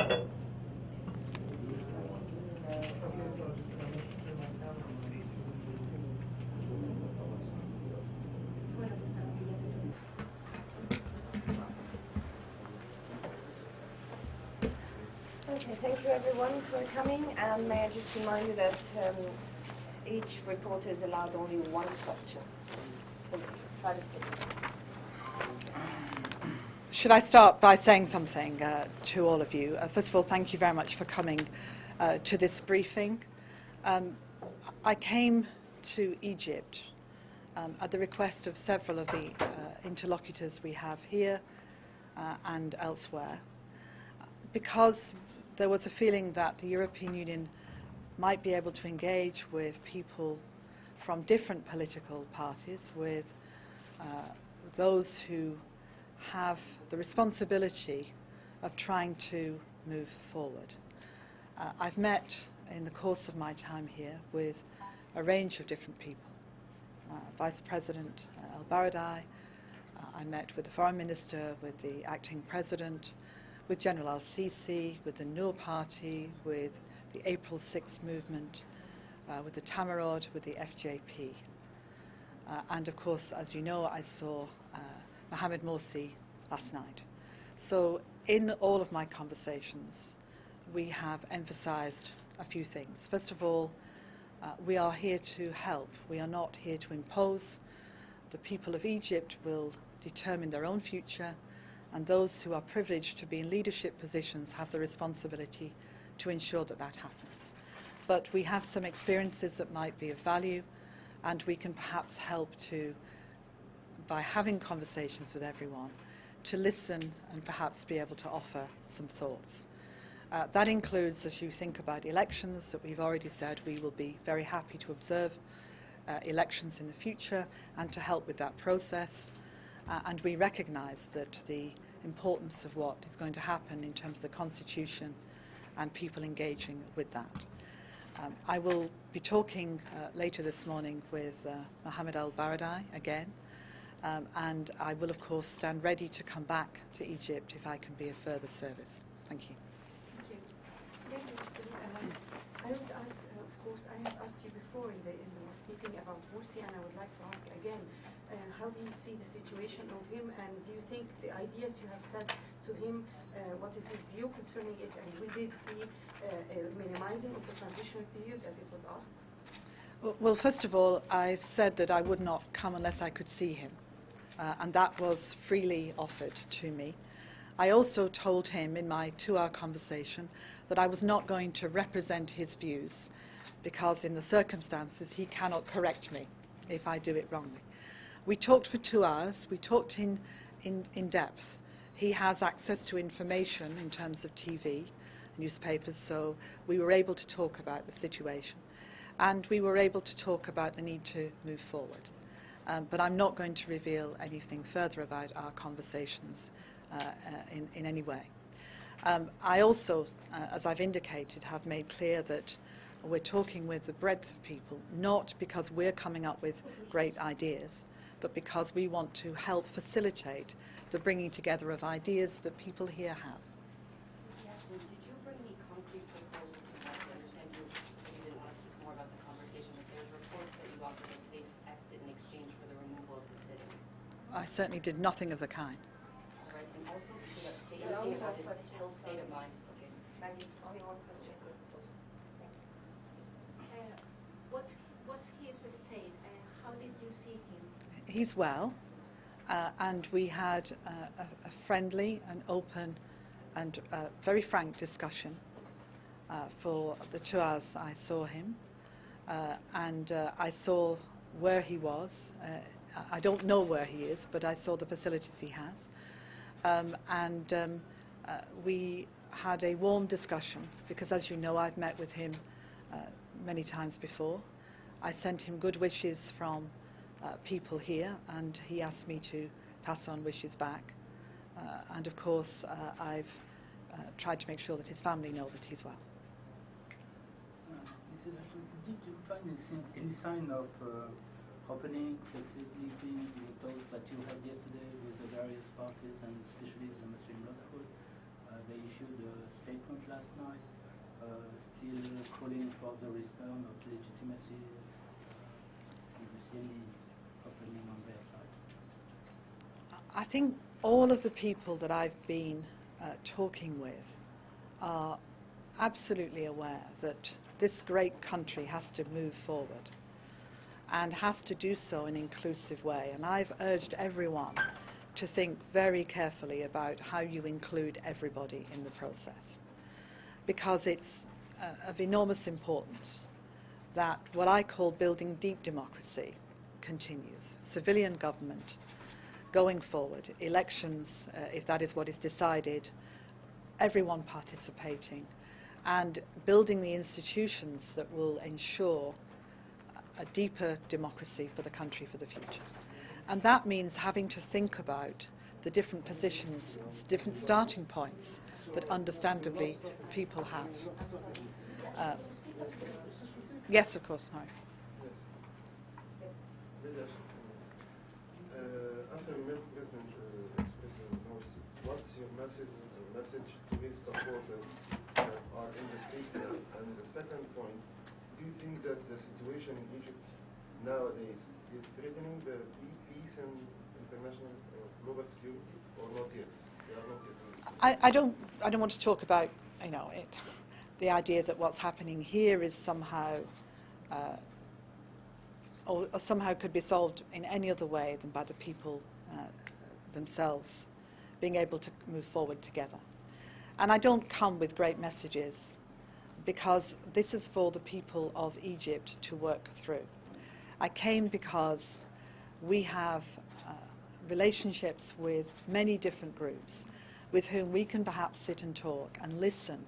Okay, thank you everyone for coming, and may I just remind you that each reporter is allowed only one question. So try to stick to that. Should I start by saying something to all of you? First of all, thank you very much for coming to this briefing. I came to Egypt at the request of several of the interlocutors we have here and elsewhere, because there was a feeling that the European Union might be able to engage with people from different political parties, with those who have the responsibility of trying to move forward. I've met in the course of my time here with a range of different people. Vice President al-Baradei, I met with the Foreign Minister, with the Acting President, with General al-Sisi, with the Noor Party, with the April 6 movement, with the Tamarod, with the FJP. And of course, as you know, I saw Mohamed Morsi last night. So in all of my conversations, we have emphasized a few things. First of all, we are here to help. We are not here to impose. The people of Egypt will determine their own future, and those who are privileged to be in leadership positions have the responsibility to ensure that that happens. But we have some experiences that might be of value, and we can perhaps help to, by having conversations with everyone, to listen and perhaps be able to offer some thoughts. That includes, as you think about elections, that we've already said we will be very happy to observe elections in the future and to help with that process. And we recognise that the importance of what is going to happen in terms of the Constitution and people engaging with that. I will be talking later this morning with Mohamed al-Baradei again, and I will of course stand ready to come back to Egypt if I can be of further service. Thank you. Thank you. I would ask, of course, I have asked you before in the speaking about Morsi, and I would like to ask again, how do you see the situation of him, and do you think the ideas you have said to him, what is his view concerning it, and will it be minimizing of the transitional period as it was asked? Well, first of all, I've said that I would not come unless I could see him, and that was freely offered to me. I also told him in my 2-hour conversation that I was not going to represent his views, because in the circumstances he cannot correct me if I do it wrongly. We talked for 2 hours. We talked in depth. He has access to information in terms of TV, newspapers, so we were able to talk about the situation. And we were able to talk about the need to move forward. But I'm not going to reveal anything further about our conversations in any way. I also, as I've indicated, have made clear that we're talking with the breadth of people, not because we're coming up with great ideas, but because we want to help facilitate the bringing together of ideas that people here have. Did you bring any concrete proposals to that? I understand you didn't want to speak more about the conversation, but there's reports that you offered a safe exit in exchange for the removal of the sitting. I certainly did nothing of the kind. All right, and also, could you say anything about his health state of mind? Okay. Maggie, only one question. What's his state, and how did you see him? He's well, and we had a friendly and open and very frank discussion for the 2 hours I saw him, and I saw where he was. I don't know where he is, but I saw the facilities he has, and we had a warm discussion, because as you know, I've met with him many times before. I sent him good wishes from people here, and he asked me to pass on wishes back. And of course, I've tried to make sure that his family know that he's well. Did you find any sign of opening, flexibility, the talks that you had yesterday with the various parties, and especially the Muslim Brotherhood? They issued a statement last night, still calling for the return of legitimacy. Do you see any opening on their side? I think all of the people that I've been talking with are absolutely aware that this great country has to move forward and has to do so in an inclusive way. And I've urged everyone to think very carefully about how you include everybody in the process, because it's of enormous importance that what I call building deep democracy continues. Civilian government going forward, elections, if that is what is decided, everyone participating, and building the institutions that will ensure a deeper democracy for the country for the future. And that means having to think about the different positions, different starting points that understandably people have. Yes, of course, no. After you met President Morsi, what's your message to his supporters that are in the streets now? And the second point, do you think that the situation in Egypt nowadays is threatening the peace and international global security, or not yet? They are not yet. I don't want to talk about the idea that what's happening here is somehow or somehow could be solved in any other way than by the people themselves being able to move forward together. And I don't come with great messages, because this is for the people of Egypt to work through. I came because we have relationships with many different groups with whom we can perhaps sit and talk and listen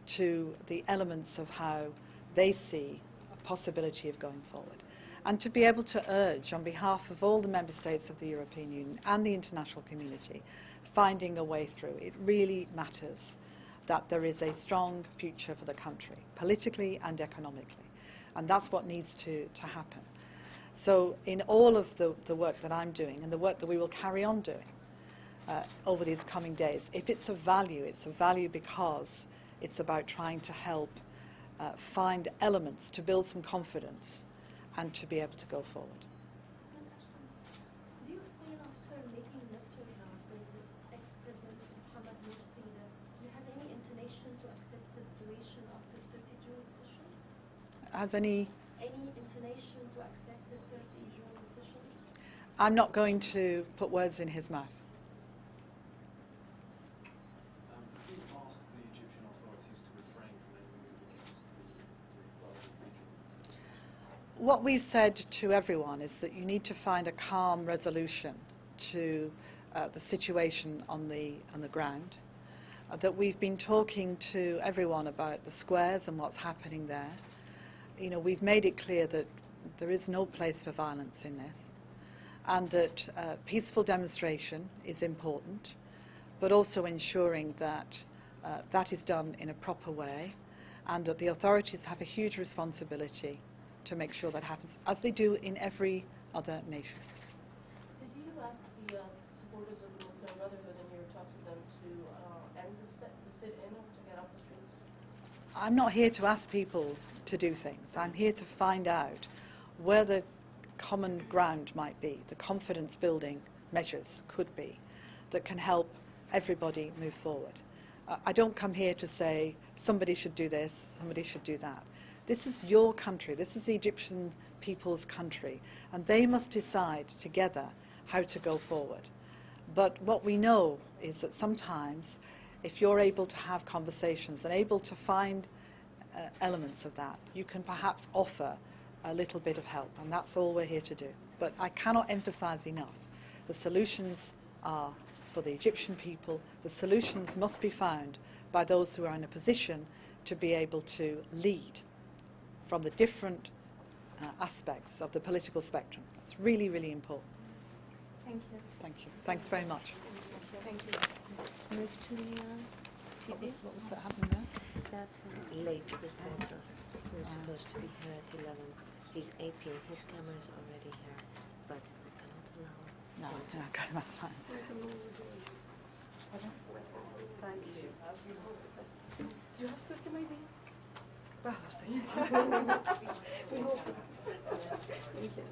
to the elements of how they see a possibility of going forward. And to be able to urge on behalf of all the member states of the European Union and the international community finding a way through. It really matters that there is a strong future for the country, politically and economically. And that's what needs to happen. So in all of the work that I'm doing and the work that we will carry on doing over these coming days, if it's of value, it's of value because it's about trying to help find elements to build some confidence and to be able to go forward. Ms. Ashton, do you feel after making history now with ex-President Mohamed Morsi that he has any inclination to accept the situation after 30 June decisions? Has any inclination to accept the 30 June decisions? I'm not going to put words in his mouth. Have you asked the Egyptian authorities to refrain from any move against the relevant vigilance? What we've said to everyone is that you need to find a calm resolution to the situation on the ground. That we've been talking to everyone about the squares and what's happening there. You know, we've made it clear that there is no place for violence in this, and that peaceful demonstration is important, but also ensuring that that is done in a proper way, and that the authorities have a huge responsibility to make sure that happens, as they do in every other nation. Did you ask the supporters of the Muslim Brotherhood in your talks with them to end the sit-in or to get off the streets? I'm not here to ask people to do things. I'm here to find out where the common ground might be, the confidence building measures could be that can help everybody move forward. I don't come here to say somebody should do this, somebody should do that. This is your country, this is the Egyptian people's country, and they must decide together how to go forward. But what we know is that sometimes if you're able to have conversations and able to find elements of that, you can perhaps offer a little bit of help, and that's all we're here to do. But I cannot emphasize enough, the solutions are for the Egyptian people. The solutions must be found by those who are in a position to be able to lead from the different aspects of the political spectrum. That's really, really important. Thank you. Thank you. Thanks very much. Thank you. Let's move to the What TV. was that happening there? That's late reporter who's supposed to be here at 11. He's 18. His camera is already here, but we cannot allow. No, okay, that's fine. Thank you. We hope the best. Do you have certain ideas? We hope. Thank you.